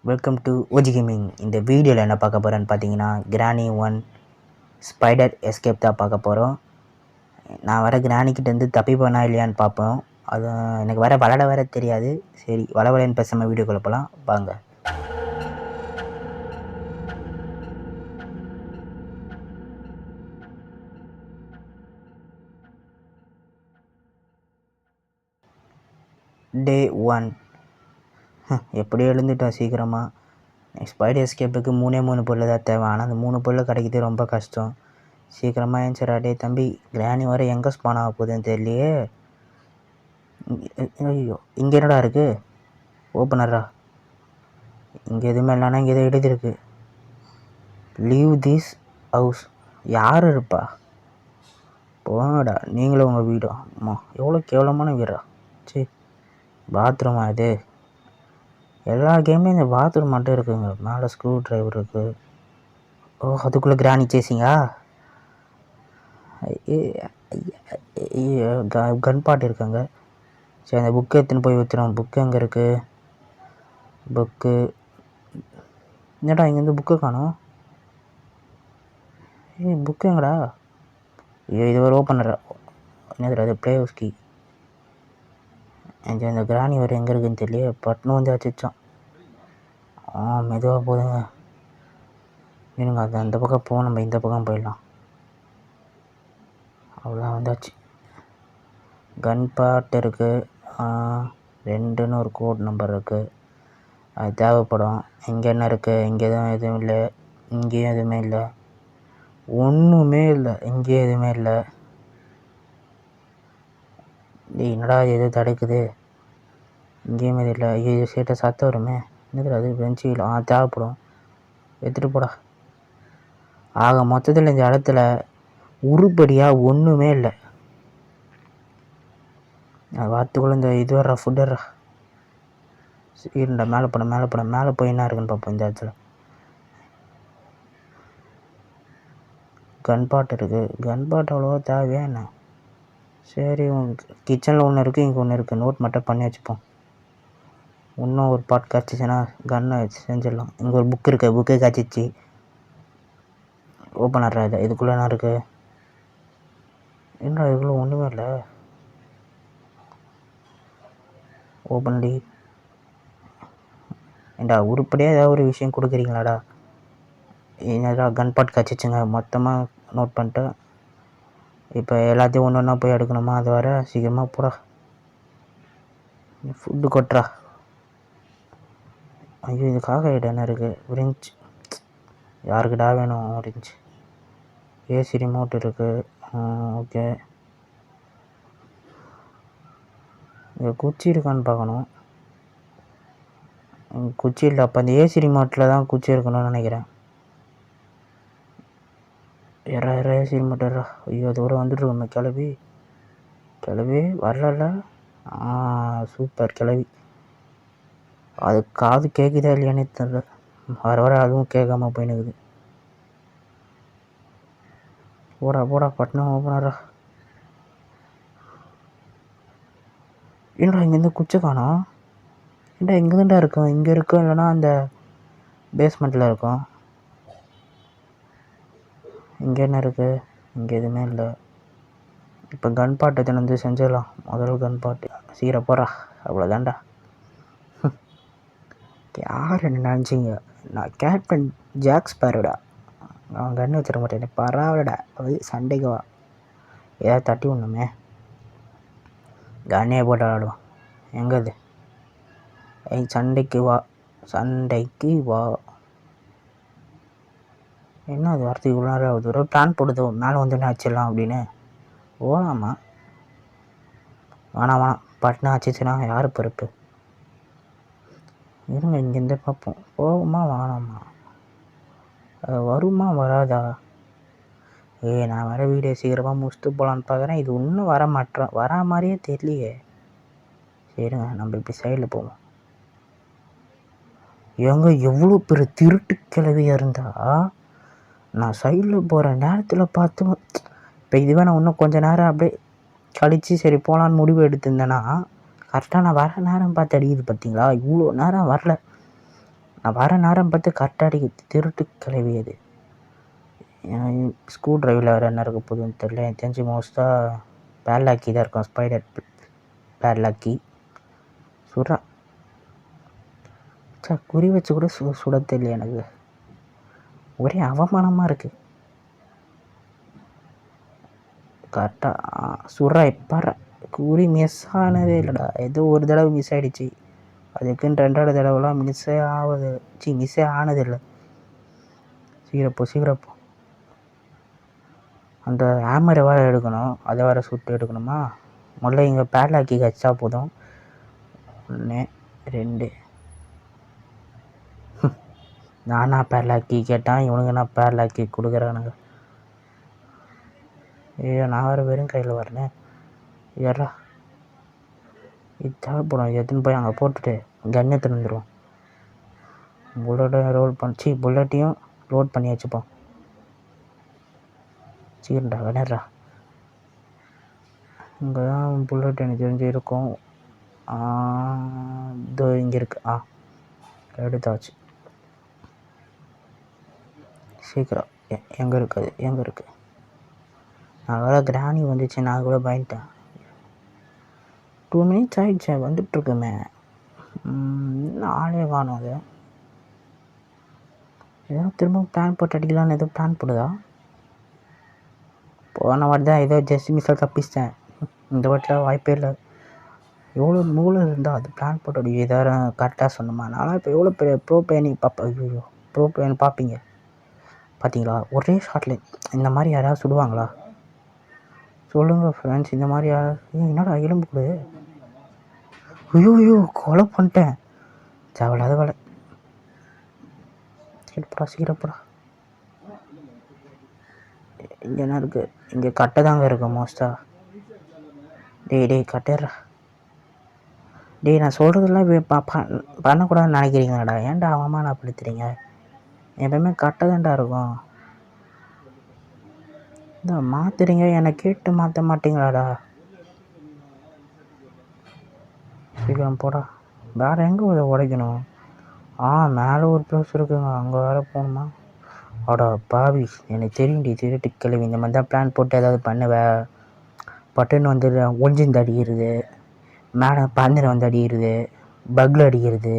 Welcome to OG gaming. இந்த வீடியோவில் என்ன பார்க்க போகிறேன்னு பார்த்தீங்கன்னா, கிரானி 1 ஸ்பைடர் எஸ்கேப் தான் பார்க்க போகிறோம். நான் வர கிரானிக்கிட்டேருந்து தப்பி போனா இல்லையான்னு பார்ப்போம். அது எனக்கு விளாட வர தெரியாது. சரி, வளவலன்னு பேசாமல் வீடியோக்குள்ளே போகலாம் வாங்க. டே 1 எப்படி எழுந்துட்டோம் சீக்கிரமாக. ஸ்பைடர் எஸ்கேப்புக்கு 3 பொருள் தான் தேவை. ஆனால் அந்த 3 பொருள் கிடைக்கிறது ரொம்ப கஷ்டம். சீக்கிரமாக ஏன்ச்சரா. டே தம்பி, கிரானி வர எங்கே ஸ்பான் ஆக போகுதுன்னு தெரியலையே. ஐயோ, இங்கே என்னடா இருக்குது? ஓப்பனரா? இங்கே எதுவுமே இல்லைன்னா இங்கே எதுவும் எழுதிருக்கு. Leave this house. யார் இருப்பா? போடா, நீங்களும் உங்கள் வீடா? அம்மா, எவ்வளோ கேவலமான வீடா. சரி, பாத்ரூமா இது? எல்லா கேம்லேயும் இந்த பாத்ரூம் மட்டும் இருக்குங்க. மேலே ஸ்க்ரூ ட்ரைவர் இருக்குது. ஓ, அதுக்குள்ளே கிரானி சேசிங்கா? கன் பாட்டு இருக்காங்க. சரி, அந்த புக்கு எடுத்துன்னு போய் ஊற்றுறோம். புக்கு எங்கே இருக்குது? புக்கு என்னடா இங்கேருந்து புக்கு காணோம். புக்கு எங்கடா? ஐயோ, இது ஒரு ஓப்பனர். என்னது அது? Play house key. இந்த கிரானி வர எங்கே இருக்குன்னு தெரியல. பட்னு வந்து வச்சிச்சோம். மெதுவாக போதுங்க. இருங்க, அது அந்த பக்கம் போக நம்ம இந்த பக்கம் போயிடலாம். அவ்வளோதான், வந்தாச்சு. கன் பார்ட் இருக்குது. 2ன்னு ஒரு கோட் நம்பர் இருக்குது. அது தேவைப்படும். இங்கே என்ன இருக்குது? இங்கே எதுவும் இல்லை. இங்கேயும் எதுவுமே இல்லை. ஒன்றுமே இல்லை. இங்கேயும் எதுவுமே இல்லை. என்னடா எது தடுக்குது? இங்கேயுமே இது இல்லை. ஐயோ, சேட்டை சத்தம் வருமே. என்னது அது? பெஞ்சில் தேவைப்படும். எடுத்துகிட்டு போடா. ஆக மொத்தத்தில் இந்த இடத்துல உருப்படியாக ஒன்றுமே இல்லை. வாரத்துக்குள்ளே இந்த இது வர்ற ஃபுட் வர்ற சீருண்டா. மேலே போய் என்ன இருக்குன்னு பார்ப்போம். இந்த இடத்துல கன் பாட் இருக்குது. கன் பாட் அவ்வளோவா தேவையா என்ன? சரி, கிச்சனில் ஒன்று இருக்குது, இங்கே ஒன்று இருக்குது. நோட் மட்டும் பண்ணி வச்சுப்போம். இன்னும் ஒரு பாட் கிடச்சிச்சின்னா கன்னை வச்சு செஞ்சிடலாம். இங்கே ஒரு புக் இருக்குது. புக்கே கிடச்சிச்சு. ஓப்பன் ஆடுறா. இதுக்குள்ளே என்ன இருக்குது? என்ன இதுக்குள்ளே ஒன்றுமே இல்லை. ஓப்பன் டி. ஏண்டா, உருப்படியாக ஏதாவது ஒரு விஷயம் கொடுக்குறீங்களாடா? என்னடா கன் பாட் கிடச்சிச்சுங்க. மொத்தமாக நோட் பண்ணிட்டேன். இப்போ எல்லாத்தையும் ஒன்று ஒன்றா போய் எடுக்கணுமா? அது வர சீக்கிரமாக போடா. ஃபுட்டு கொட்டுறா. ஐயோ, இதுக்காக என்ன இருக்குது? ஒரிஞ்ச். யாருக்குடா வேணும் ஒரிஞ்ச்? ஏசி ரிமோட் இருக்குது. ஓகே, இங்கே குச்சி இருக்கான்னு பார்க்கணும். குச்சி இல்லை. அப்போ அந்த ஏசி ரிமோட்டில் தான் குச்சி இருக்கணும்னு நினைக்கிறேன். ஏசி ரிமோட் ஏறா. ஐயோ, அதோட வந்துட்டுருக்கோம். கிளவி வரல. சூப்பர் கிளவி. அது காது கேட்குதா இல்லையானே தெரியல. வர அதுவும் கேட்காம போயினுக்குது. போடா பட்னம் ஓப்பனரா. என்னடா இங்கேருந்து குச்சி காணோம்? ஏன்டா இங்கே தான்டா இருக்கும். இங்கே இருக்கும், இல்லைனா அந்த பேஸ்மெண்ட்டில் இருக்கும். இங்கே என்ன இருக்குது? இங்கே எதுவுமே இல்லை. இப்போ கன் பாட்டு எத்தனை வந்து செஞ்சிடலாம். முதல்ல கன் பாட்டு சீரை போடுறா. அவ்வளோதான்டா. யார் என்ன நினச்சிங்க? நான் கேப்டன் ஜாக் ஸ்பேரோடா. அவன் கன்று வச்சிட மாட்டேன். பரவாயில்லடா, சண்டைக்கு வா. ஏதாவது தட்டி விடணுமே. கண்ணையே போட்டு விளாடுவான். எங்கே அது? சண்டைக்கு வா. என்ன அது? வார்த்தைக்கு உள்ளார ஒரு பிளான் போடுதோ. மேலே வந்து என்ன வச்சிடலாம் அப்படின்னு. ஓலாமா? வேணாம். பட்னா வச்சிச்சுன்னா யார் பொறுப்பு? இருங்க, இங்கேருந்து பார்ப்போம். போகுமா வேணாமா? வருமா வராதா? நான் வர வீடியோ சீக்கிரமாக முடிச்சுட்டு போகலான்னு பார்க்குறேன். இது இன்னும் வரா மாதிரியே தெரியலையே. சரிங்க, நம்ம இப்படி சைடில் போவோம். எவ்வளோ பெரிய திருட்டு கிளவியாக இருந்தா நான் சைடில் போகிற நேரத்தில் பார்த்து. இப்போ இதுவே நான் இன்னும் கொஞ்சம் நேரம் அப்படியே கழித்து சரி போகலான்னு முடிவு எடுத்திருந்தேன்னா கரெக்டாக நான் வர நேரம் பார்த்து அடிக்குது. பார்த்தீங்களா? இவ்வளோ நேரம் வரல. நான் வர நேரம் பார்த்து கரெக்டாக அடிக்குது. திருட்டு கிளவி அது. ஸ்க்ரூ ட்ரைவரில் வேறு என்ன இருக்க போகுதுன்னு தெரில. எனக்கு தெரிஞ்சு மோஸ்ட்டாக பேட்லாக்கி தான் இருக்கும். ஸ்பைடர் பேட்லாக்கி சுடுறா. குறி வச்சு கூட சுட தெரியல எனக்கு. ஒரே அவமானமாக இருக்குது. கரெக்டாக சுடுறா. எப்பாடுறா குறி மிஸ் ஆனதே இல்லைடா. ஏதோ ஒரு தடவை மிஸ் ஆகிடுச்சி. அதுக்குன்னு 2வது தடவைலாம் மிஸ்ஸே ஆனதில்லை. சீக்கிரப்போ அந்த ஹேமரை வேறு எடுக்கணும். அதை வேறு சுட்டு எடுக்கணுமா? முதல்ல இங்கே பேட்லாக்கி வச்சா போதும். 1 2 நானா பேட்லாக்கி கேட்டான். இவனுங்க நான் பேட்லாக்கி கொடுக்குறானுங்க. ஐயோ நான் வேறு வெறும் கையில் வரேன். ஏறா இது தேவைப்படும். இது எடுத்துன்னு போய் அங்கே போட்டுட்டு கன்னை திறந்துடும். புல்லட்டையும் லோட் பண்ணி வச்சுப்போம். சீக்கிரண்டா விளையாடுறா. இங்கே தான் புல்லட் எனக்கு தெரிஞ்சு இருக்கும். இதோ இங்கே இருக்கு. எடுத்தாச்சு. சீக்கிரம் எங்கே இருக்குது? நான் வேறு கிராணி வந்துச்சு. நான் கூட பயந்துட்டேன். 2 minutes ஆகிடுச்சு. வந்துட்டுருக்குமே. இன்னும் ஆளே காணும். அது ஏதோ திரும்ப பிளான் போட்டு அடிக்கலான்னு எதுவும் பிளான் போடுதா? போன வாட்டி தான் ஏதோ ஜஸ்ட் மிஸ்ஸாக தப்பிச்சிட்டேன். இந்த வாட்டில் வாய்ப்பே இல்லை. எவ்வளோ மூளை இருந்தால் அது பிளான் போட்டு அடி. எதாவது கரெக்டாக சொன்னோமா? நானும் இப்போ எவ்வளோ பெரிய ப்ரோ பிளேயர் ப்ரோ பிளேயர் பார்ப்பீங்க. பார்த்தீங்களா? ஒரே ஷாட்டில் இந்த மாதிரி யாராவது சுடுவாங்களா? சொல்லுங்கள் ஃப்ரெண்ட்ஸ். இந்த மாதிரி என்னடா எலும்பு கொடு. ஐயோ கொலை பண்ணிட்டேன். தேவையில்லாத வேலை. சீக்கிரப்படா. இங்கே என்ன இருக்குது? இங்கே கட்டை தாங்க இருக்கும் மோஸ்ட்டாக. டேய் கட்டிடுறா. நான் சொல்கிறதெல்லாம் பண்ணக்கூடாதுன்னு நினைக்கிறீங்களாடா? ஏன்டா அவமானப்படுத்துறீங்க? எப்பவுமே கட்டை தான்டா இருக்கும். இந்த மாற்றுறீங்க. என்னை கேட்டு மாற்ற மாட்டீங்களாடா? சீக்கிரம் போடா. வேறு எங்கே உடைக்கணும்? மேலே ஒரு ப்ளஸ் இருக்குங்க. அங்கே வேறு போகணுமா? பாவி, எனக்கு தெரியும்டி திருட்டு கிழவி. இந்த மாதிரி தான் பிளான் போட்டு ஏதாவது பண்ணுவேன். பட்டுன்னு வந்து ஒளிஞ்சிருந்து அடிக்கிறது, மேலே பறந்துட்டு வந்து அடிக்கிறது, பக்கில் அடிக்கிறது.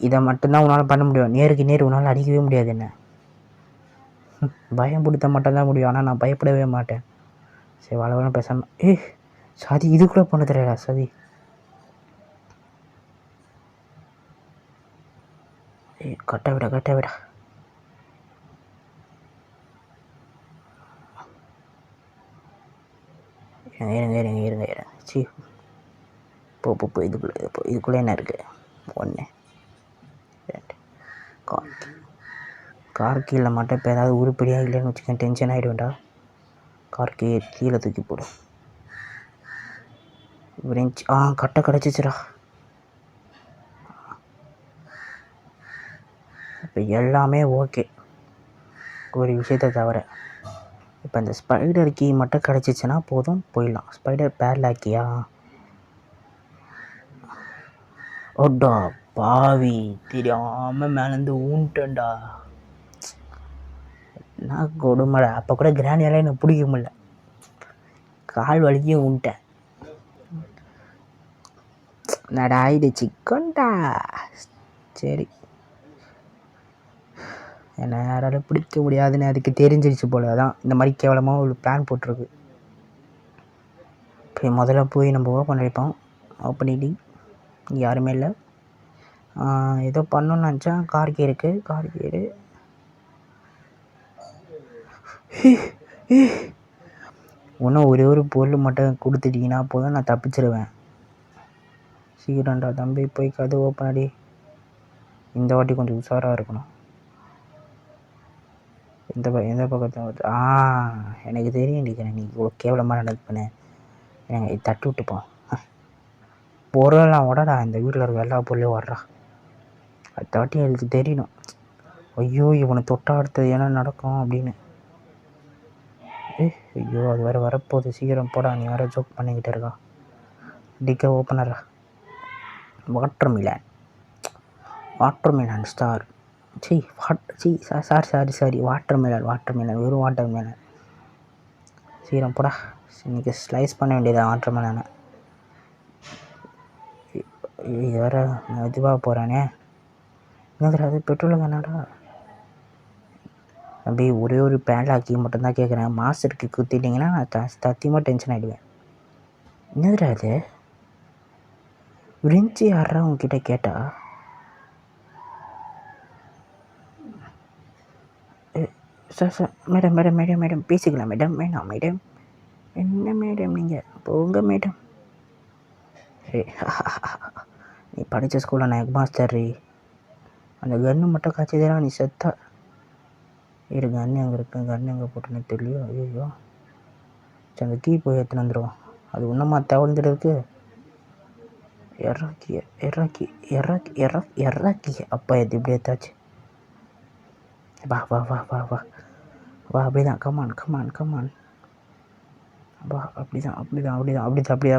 இதை மட்டும்தான் உன்னால் பண்ண முடியும். நேருக்கு நேர் உன்னால் அடிக்கவே முடியாது. என்ன பயம் பிடித்த மட்டும்தான் முடியும். ஆனால் நான் பயப்படவே மாட்டேன். சரி வளவள பேசாமல். சதி இது கூட பண்ண தெரியல. சதி கட்ட விட. இருங்க. சி போ இதுக்குள்ளே என்ன இருக்குது? 1 2 கார்கீயில் மட்டும் இப்போ ஏதாவது உருப்படியாக இல்லைன்னு வச்சுக்கேன். டென்ஷன் ஆகிடுவேன்டா. கார்கியை கீழே தூக்கி போடும். கட்டை கிடச்சிச்சுடா. இப்போ எல்லாமே ஓகே, ஒரு விஷயத்தை தவிர. இப்போ இந்த ஸ்பைடர் கீ மட்டும் கிடச்சிச்சின்னா போதும், போயிடலாம். ஸ்பைடர் பேட்லாக்கியா? பாவி, தெரியாமல் மேலேருந்து ஊன்ட்டேன்டா. நான் கொடுமடா. அப்போ கூட கிராணியால் எனக்கு பிடிக்க முடியல. கால் வலிக்கும் ஊன்ட்டேன். நடா இது சிக்கன்டா. சரி, என்னை யாராலும் பிடிக்க முடியாதுன்னு அதுக்கு தெரிஞ்சிருச்சு போல. அதான் இந்த மாதிரி கேவலமாக ஒரு பிளான் போட்டிருக்கு. இப்போ முதல்ல போய் நம்ம ஓப்பன் அடிப்போம். ஓப்பன் யாருமே இல்லை. ஏதோ பண்ணணும்னு நினச்சா. கார்கி இருக்குது. இன்னும் ஒரே ஒரு பொருள் மட்டும் கொடுத்துட்டிங்கன்னா போதும், நான் தப்பிச்சிடுவேன். சீக்கிரம்டா தம்பி, போய் கதை ஓப்பன் அடி. இந்த வாட்டி கொஞ்சம் உஷாராக இருக்கணும். எந்த பக்கத்தில் எனக்கு தெரியும் நீ இவ்வளோ கேவலமாக நடந்துப்பேன்னு. எனக்கு தட்டு விட்டுப்போம். பொருளெல்லாம் உடடா. இந்த வீட்டில் இருக்க எல்லா பொருளையும் வர்றா. அடுத்த வாட்டி எனக்கு தெரியணும். ஐயோ இவனை தொட்டா அடுத்தது என்ன நடக்கும் அப்படின்னு. ஐயோ அது வேறு வரப்போகுது. சீக்கிரம் போடா. நீ வேறு ஜோக் பண்ணிக்கிட்டு இருக்கா. டிக்க ஓப்பனரா. Water melon. Watermelon star. Sorry watermelon வெறும் வாட்டர்மெலன். சீக்கிரம் போடா. இன்றைக்கி ஸ்லைஸ் பண்ண வேண்டியதான் வாட்டர்மெலனை. இது வேறு இதுவாக போகிறானே. என்னதுடா அது பெட்ரோல் தானாடா? அப்படி ஒரே ஒரு பேன்லாக்கி மட்டும்தான் கேட்குறேன். மாஸ்டருக்கு குத்திட்டிங்கன்னா நான் சத்தியமாக டென்ஷன் ஆகிடுவேன். என்னதுடா அது? விரிஞ்சி யாரா உங்ககிட்ட கேட்டா? சார் மேடம் பேசிக்கலாம் மேடம். வேணாம் மேடம். என்ன மேடம் நீங்கள் போங்க மேடம். நீ படித்த ஸ்கூலில் நான் ஹெட் மாஸ்டர். அந்த கன்று மட்டும் காய்ச்சதா நீ செத்தா. இரு கன்று எங்கே இருக்கு? கன்று எங்கே போட்டுன்னு தெரியலையோ. ஐயோ சரி அந்த கீ போய் எடுத்துன்னு வந்துடுவோம். அது இன்னுமா தவழ்ந்துருக்கு. இறக்கி அப்பா எது இப்படி எடுத்தாச்சு. வா அப்படிதான் கமான் வா. அப்படிதான்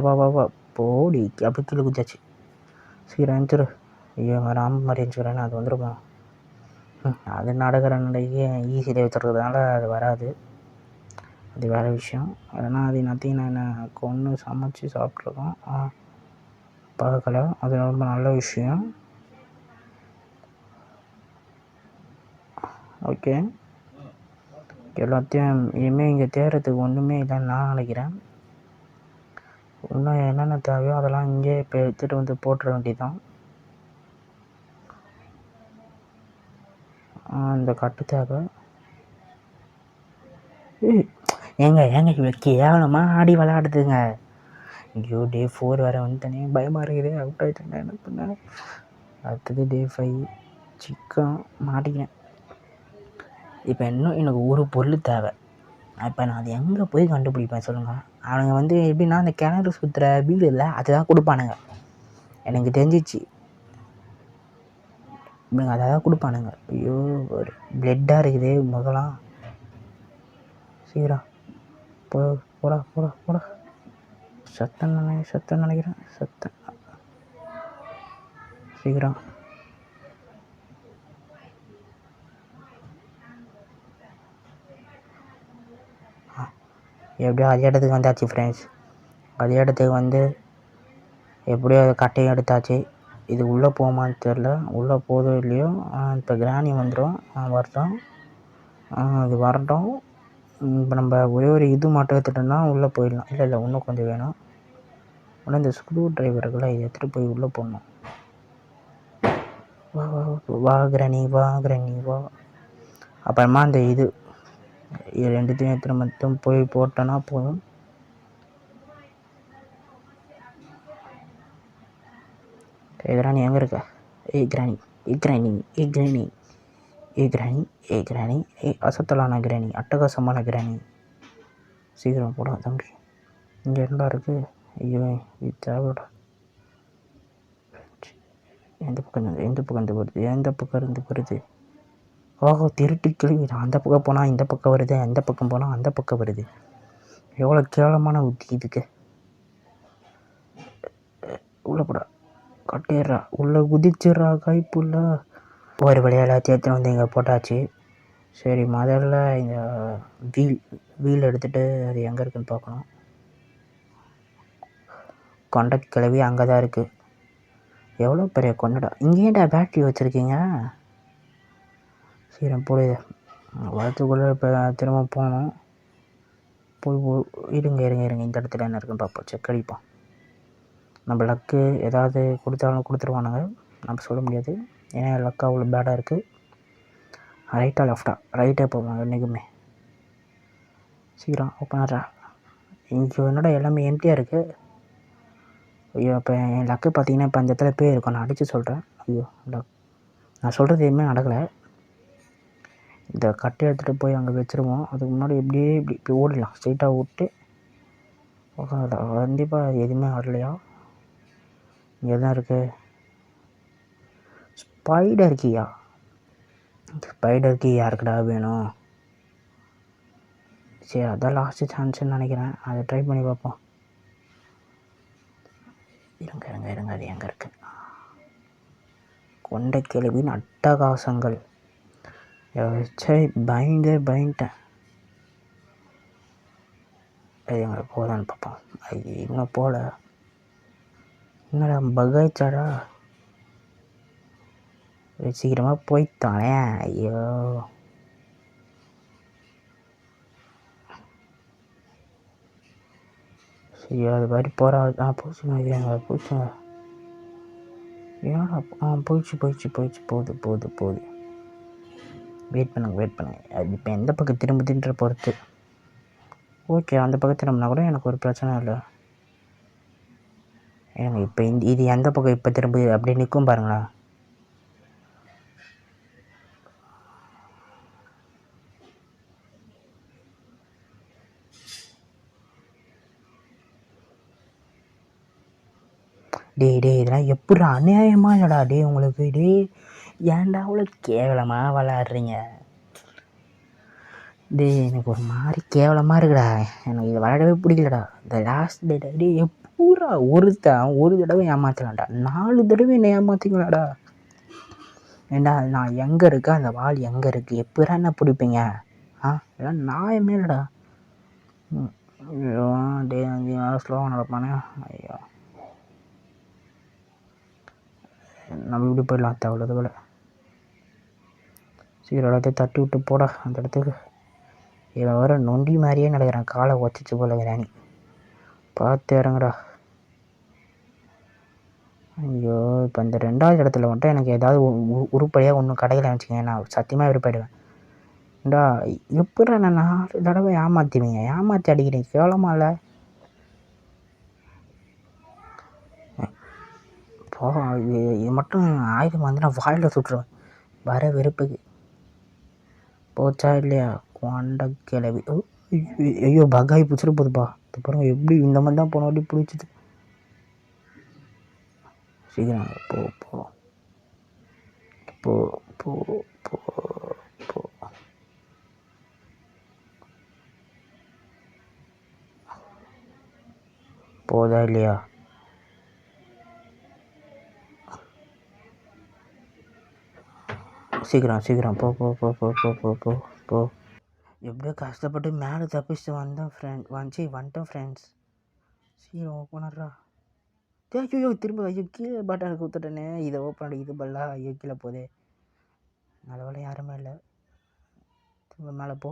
வா போடி. அப்படி கீழே குதிச்சாச்சு. சீக்கிரம் அனுப்பிச்சிரு. ஐயோ ராம் மாதிரி அனுப்பிச்சுக்கிறேன்னு அது வந்துருமா? அது நடக்கிற நடையே ஈஸியில் வச்சுருக்கிறதுனால அது வராது. அது வேறு விஷயம். அதனால் அது எல்லாத்தையும் நான் கொன்று சமைச்சு சாப்பிட்ருக்கோம். பார்க்கல. அது ரொம்ப நல்ல விஷயம். ஓகே, எல்லாத்தையும் இனிமேல் இங்கே தேடுறதுக்கு ஒன்றுமே இல்லைன்னு நான் நினைக்கிறேன். இன்னும் என்னென்ன தேவையோ அதெல்லாம் இங்கே இப்போ எடுத்துகிட்டு வந்து போட்டுற வேண்டியதுதான். இந்த கட்டு தேவை. ஏங்க இவ்வளோ கேவலமாக ஆடி விளையாடுதுங்க. ஐயோ டே 4 வேறு வந்துட்டேனே, பயமாக இருக்குது. அவுட் ஆகிட்டேன் என்ன பண்ண. அடுத்தது டே 5 சிக்கன் மாட்டிக்கிறேன். இப்போ இன்னும் எனக்கு ஒரு பொருள் தேவை. இப்போ நான் அது எங்கே போய் கண்டுபிடிப்பேன் சொல்லுங்கள்? அவனுங்க வந்து எப்படின்னா அந்த கிணறு சுற்றுற வீடு இல்லை அதுதான் கொடுப்பானுங்க. எனக்கு தெரிஞ்சிச்சு இப்படிங்க அதை தான் கொடுப்பானுங்க. ஐயோ ஒரு பிளட்டாக இருக்குது முதலாம். சீக்கிரம் போடா. சத்தம் நினைக்கிறேன். சீக்கிரம் எப்படியோ அதே இடத்துக்கு வந்தாச்சு ஃப்ரெண்ட்ஸ். அதே இடத்துக்கு வந்து எப்படியோ அதை கட்டையும் எடுத்தாச்சு. இது உள்ளே போகுமான்னு தெரில. உள்ளே போதோ இல்லையோ இப்போ கிராணி வரட்டும். அது வரட்டும். இப்போ நம்ம ஒரே ஒரு இது மட்டும் எடுத்துட்டோம்னா உள்ளே போயிடலாம். இல்லை இன்னும் கொஞ்சம் வேணும். ஆனால் இந்த ஸ்க்ரூ ட்ரைவர்களை எடுத்துகிட்டு போய் உள்ளே போடணும். வா கிராணி வா. அப்புறமா அந்த இது ரெண்டுத்தையும் எடுத்துகிட்டு மட்டும் போய் போட்டோன்னா போதும். கிராணி எங்கே இருக்க? ஏய் கிராணி அசத்தலான கிராணி, அட்டகாசமான கிராணி. சீக்கிரம் போட தம்பி. இங்கே என்ன இருக்குது? ஐயோ இது தேவைடா. எந்த பக்கம் இருந்து வருது? ஓஹோ திருட்டு கிளம்பி. அந்த பக்கம் போனால் இந்த பக்கம் வருது, அந்த பக்கம் போனால் அந்த பக்கம் வருது. எவ்வளோ கேவலமான உத்தி இதுக்கு. உள்ள போடா, கட்டிடுறா, உள்ள குதிச்சிட்றா கைப்புள்ள. ஒரு வழியாக எல்லாத்தையும் எடுத்துன்னு வந்து இங்கே போட்டாச்சு. சரி முதல்ல இந்த வீல் எடுத்துகிட்டு அது எங்கே இருக்குதுன்னு பார்க்கணும். கொண்டை கிளவி அங்கே தான் இருக்குது. எவ்வளோ பெரிய கொண்டடா. இங்கேயேடா பேட்ரி வச்சுருக்கீங்க. சரி போடுது. வரத்துக்குள்ளே இப்போ திரும்ப போகணும். இருங்க இந்த இடத்துல என்ன இருக்குன்னு பார்ப்போம். செக் அடிப்போம். நம்ம லக்கு ஏதாவது கொடுத்தாலும் கொடுத்துருவானுங்க. நம்ம சொல்ல முடியாது. ஏன்னா லக்கு அவ்வளோ பேடாக இருக்குது. ரைட்டா லெஃப்டா? ரைட்டே போவாங்க என்றைக்குமே. சீக்கிரம் ஓப்பனாரா. இங்கே என்னோட எல்லாமே எம்டியாக இருக்குது. ஐயோ இப்போ என் லக்கு பார்த்தீங்கன்னா இப்போ அந்த இடத்துல பேர் இருக்கும். நான் அடித்து சொல்கிறேன். ஐயோ நான் சொல்கிறது எதுவுமே நடக்கலை. இந்த கட்டை எடுத்துகிட்டு போய் அங்கே வச்சுருவோம். அதுக்கு முன்னாடி இப்படி ஓடலாம். ஸ்ட்ரெயிட்டாக விட்டு கண்டிப்பாக எதுவுமே வரலையா? இங்கே தான் இருக்குது. ஸ்பைடர் கீ யாருக்குடா வேணும்? சரி அதான் லாஸ்ட்டு சான்ஸ்ன்னு நினைக்கிறேன். அதை ட்ரை பண்ணி பார்ப்போம். இருங்க அது எங்கே இருக்குது? கொண்ட கிழவின் அட்டகாசங்கள். சே பயந்துட்டேன். எங்களை போதான்னு பார்ப்போம். இன்னும் போகல. என்னடா பகாய்ச்சாடா, சீக்கிரமாக போய்த்தானே. ஐயோ சரி, அது மாதிரி போகிறா. போச்சுங்க, இது எங்களை போச்சுங்க. ஏன்னா போயிடுச்சு. போகுது. வெயிட் பண்ணுங்க. அது இப்போ எந்த பக்கம் திரும்புதுன்ற பொறுத்து. ஓகே, அந்த பக்கம் திரும்பினா கூட எனக்கு ஒரு பிரச்சனை இல்லை. ஏங்க இப்போ இது எந்த பக்கம் இப்போ திரும்புது அப்படி நிற்கும் பாருங்களா. டேய் இதெல்லாம் எப்படி அநியாயமா இல்லைடா உங்களுக்கு. ஏன்டா அவ்வளோ கேவலமாக விளாட்றீங்க. எனக்கு ஒரு மாதிரி கேவலமாக இருக்குடா. எனக்கு இதை விளையாடவே பிடிக்கலடா. இந்த லாஸ்ட் டே எப்பூரா ஒருத்தன் ஒரு தடவை ஏமாத்தலாம்டா, 4 தடவை என்னை ஏமாத்திங்களாடா. ஏண்டா நான் எங்கே இருக்கேன், அந்த வால் எங்கே இருக்குது, எப்படா என்ன பிடிப்பீங்க? இதெல்லாம் நியாயமே இல்லைடா. ஐயோ 5 ஸ்லோவாக நடப்பானே. ஐயோ நம்ம இப்படி போயிடலாம். அவ்வளோது போல சீக்கிரம் எல்லாத்தையும் தட்டி விட்டு போடா அந்த இடத்துக்கு. இவன் வர நொண்டி மாதிரியே நடக்கிறான், காலை ஒச்சிச்சு போல கிராணி. பார்த்து இறங்குடா. ஐயோ இப்போ இந்த 2வது இடத்துல மட்டும் எனக்கு ஏதாவது உருப்படியாக ஒன்றும் கடையில் வச்சுக்கங்க, நான் சத்தியமாக விருப்பப்படுவேன். ஏண்டா எப்படி நான் 4 தடவை ஏமாற்றி அடிக்கிறேன், கேவலமா இல்லை? இது மட்டும் ஆயுதம் வந்து நான் வாயில் சுட்டுருவேன் வர வெறுப்புக்கு. போச்சா இல்லையா கொண்ட கிளவி. ஐயோ பகாய் பிடிச்சிட்டு போகுதுப்பா. இது பாருங்க எப்படி இந்த மாதிரி தான் போன வாட்டி பிடிச்சிது. சீக்கிரம் போ. போதா இல்லையா? சீக்கிரம் போ. எப்படியோ கஷ்டப்பட்டு மேலே தப்பிச்சு வந்துட்டோம் ஃப்ரெண்ட்ஸ். சீக்கிரம் ஓப்பனர்ரா. ஐயோ திரும்ப கீழே பட்டன் கொடுத்துட்டேனே. இதை ஓப்பன் இது பல்லா. ஐயோ கீழே போதே. நல்ல வேலை யாருமே இல்லை. திரும்ப மேலே போ.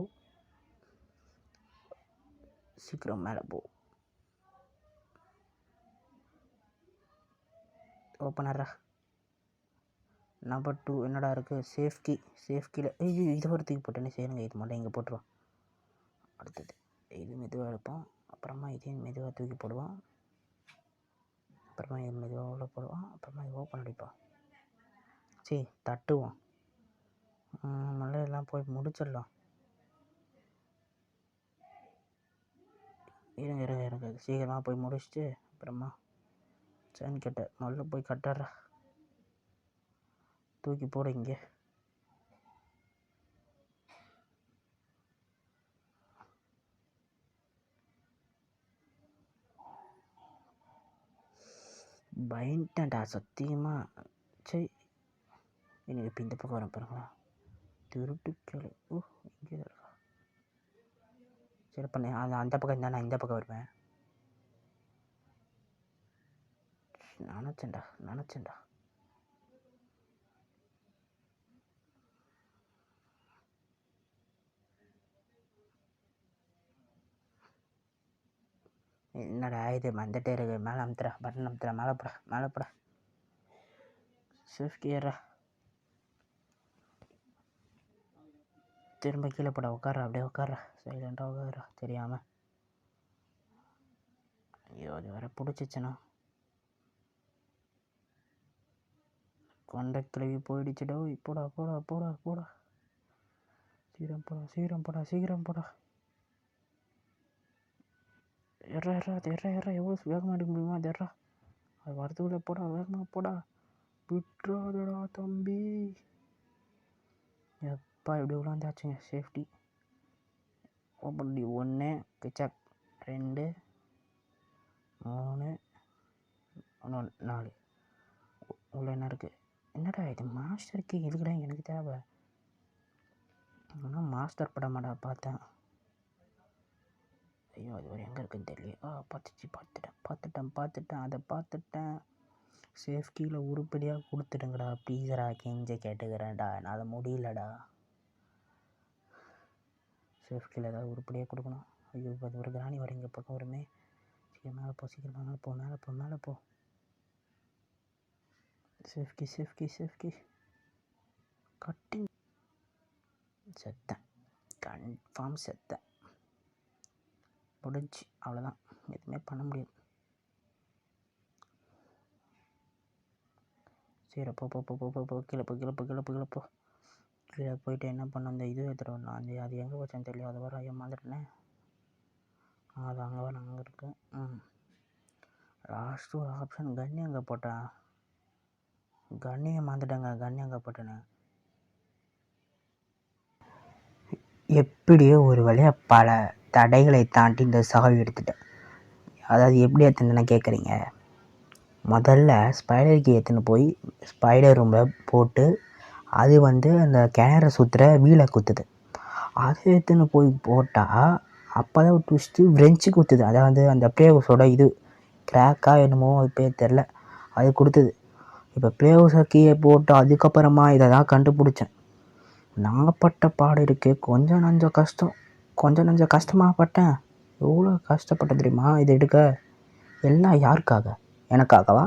சீக்கிரம் மேலே போ. ஓப்பனர்ரா. நம்பர் 2 என்னடா இருக்குது? சேஃப் கீழே. ஐயோ இது ஒரு தூக்கி போட்டேனே. சரிங்க, இது மட்டும் இங்கே போட்டுருவோம். அடுத்தது இது மெதுவாக எடுப்போம். அப்புறமா இதையும் மெதுவாக தூக்கி போடுவோம். அப்புறமா இது மெதுவாக உள்ள போடுவோம். அப்புறமா இது ஓப்பன் அடிப்போம். சரி தட்டுவோம். நல்லா எல்லாம் போய் முடிச்சிடலாம். இருங்க சீக்கிரமாக போய் முடிச்சுட்டு அப்புறமா செயின் கட்ட முதல்ல போய் கட்டுறா. தூக்கி போட இங்கே. பயன்ட்டேன்டா சத்தியமாக. சரி எனக்கு இப்போ இந்த பக்கம் வர பாருங்களா. திருட்டுக்கள். இங்கே இருக்கா. சரி பண்ண அந்த பக்கம் இருந்தால் நான் இந்த பக்கம் வருவேன். நினச்சேன்டா. என்னடா இது வந்துட்டே இருக்கு. மேலே அமுத்துறா, பட்டன் அமுத்துறா. மேலே போடா. சேஃப்டி ஏறா. திரும்ப கீழே போட. அப்படியே உட்கார்றா. சைலண்டாக உட்கார்றா தெரியாமல். ஐயோ அது வேற பிடிச்சிச்சுண்ணா. கொண்ட கிளவி போயிடுச்சுடோ. போடா. சீக்கிரம் போடா. எறா எவ்வளோ வேகமாக எடுக்க முடியுமா அது எறா. அது வரதுக்குள்ளே போடா, வேகமாக போடா. விட்டுறாதடா தம்பி. எப்பா இப்படி விளாந்தாச்சுங்க. சேஃப்டி ஓப்பன் பண்ணி 1 கிச்சக் 2 3 4 உள்ள என்ன இருக்குது? என்னடா இது மாஸ்டருக்கு எதுக்குடா எனக்கு தேவை? ஆனால் மாஸ்டர் படமாடா பார்த்தேன். ஐயோ அது ஒரு எங்கே இருக்குன்னு தெரியல. பார்த்துட்டேன் அதை பார்த்துட்டேன். சேஃப் கீழே உருப்படியாக கொடுத்துடுங்கடா ப்ளீஸரா, கெஞ்ச கேட்டுக்கிறேன்டா, நான் அதை முடியலடா. சேஃப் கீழே ஏதாவது உருப்படியாக கொடுக்கணும். ஐயோ அது ஒரு கிராணி வர இங்கே பக்கம் வருமே. சீக்கிரம் மேலே போ. சேஃப்கி கட்டிங். செத்தேன், கன்ஃபார்ம் செத்தேன். முடிஞ்சு அவ்வளோதான், எதுவுமே பண்ண முடியாது. சரி போ கீழே போ. கீழே போயிட்டு என்ன பண்ண, அந்த இது எடுத்துகிட்டு வரணும். அது எங்கே வச்சேன்னு தெரியல. அது வர ஐயோ மறந்துட்டேனே. அது அங்கே இருக்கு. லாஸ்ட்டு ஒரு ஆப்ஷன் கன்னி அங்கே போட்டேன். கன்னியை மறந்துட்டேங்க. கன்னி அங்கே போட்டேன்னு எப்படியோ ஒரு வழியாக பல தடைகளை தாண்டி இந்த சாவி எடுத்துட்டேன். அதாவது எப்படி எடுத்துன்னு கேட்குறீங்க? முதல்ல ஸ்பைடருக்கு எடுத்துன்னு போய் ஸ்பைடர் ரூமில் போட்டு அது அந்த கிணற சுற்றுற வீலை குத்துது. அதை எடுத்துன்னு போய் போட்டால் அப்போ தான் ஒரு ட்விஸ்ட்டு ஃப்ரெஞ்சு குத்துது. அதாவது அந்த ப்ளேஹவுஸோட இது கிராக்காக என்னமோ அது பேர் தெரில, அது கொடுத்தது. இப்போ ப்ளேஹவுஸை கீழே போட்டு அதுக்கப்புறமா இதை தான் கண்டுபிடிச்சேன். நான் பட்ட பாடு இருக்குது, கொஞ்சம் நஞ்சம் கஷ்டமாக பட்டேன். எவ்வளோ கஷ்டப்பட்டேன் தெரியுமா இது எடுக்க? எல்லாம் யாருக்காக? எனக்காகவா?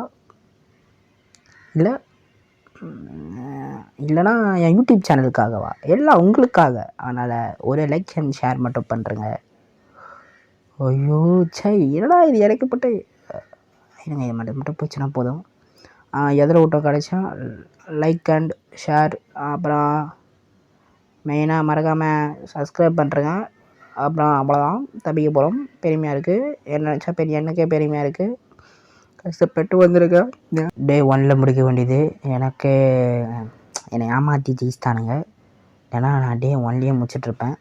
இல்லைனா என் யூடியூப் சேனலுக்காகவா? எல்லாம் உங்களுக்காக. அதனால் ஒரு லைக் அண்ட் ஷேர் மட்டும் பண்ணுறேங்க. ஐயோ என்னடா இது இறக்கப்பட்டு இருங்க, இது மட்டும் போச்சுன்னா போதும். எதில் விட்டோம் கிடைச்சா லைக் அண்ட் ஷேர், அப்புறம் மெயினாக மறக்காமல் சப்ஸ்கிரைப் பண்ணுறேங்க. அப்புறம் அவ்வளோதான், தப்பிக்க போகிறோம். பெருமையாக இருக்குது, என்ன நினச்சா எனக்கே பெருமையாக இருக்குது. கஷ்டப்பட்டு வந்திருக்கேன். டே 1 முடிக்க வேண்டியது எனக்கு என்னை ஏமாற்றி ஜெயிச்சிட்டானுங்க. ஏன்னா நான் டே 1 முடிச்சிட்ருப்பேன்.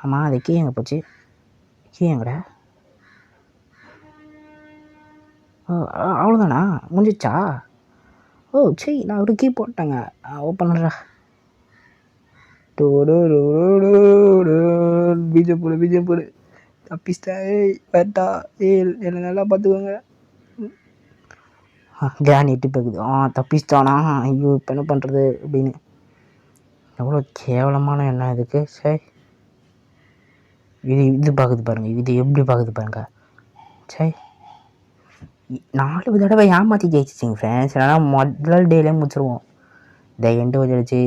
ஆமாம், அது கீ எங்கே போச்சு? கீ எங்கடா? அவ்வளோதானா? முடிஞ்சிச்சா? நான் ஒரு கீ போட்டேங்க. ஓப்பன் பண்ணுறா. பீஜம் போடு. தப்பிச்சிட்டா. வேட்டா என்னை நல்லா பார்த்துக்கோங்க. கிராணி எட்டி போகுது. தப்பிச்சிட்டானா? ஐயோ இப்போ என்ன பண்ணுறது அப்படின்னு. எவ்வளோ கேவலமான எண்ணம் இதுக்கு. சரி, இது பார்க்குது பாருங்கள், இது எப்படி பார்க்குது பாருங்கள். சரி, 4 தடவை ஏமாற்றி ஜெயிச்சிச்சிங்க ஃப்ரெண்ட்ஸ். இல்லைனா முதல் டேலே முடிச்சிருவோம். இந்த எண்டு வச்சு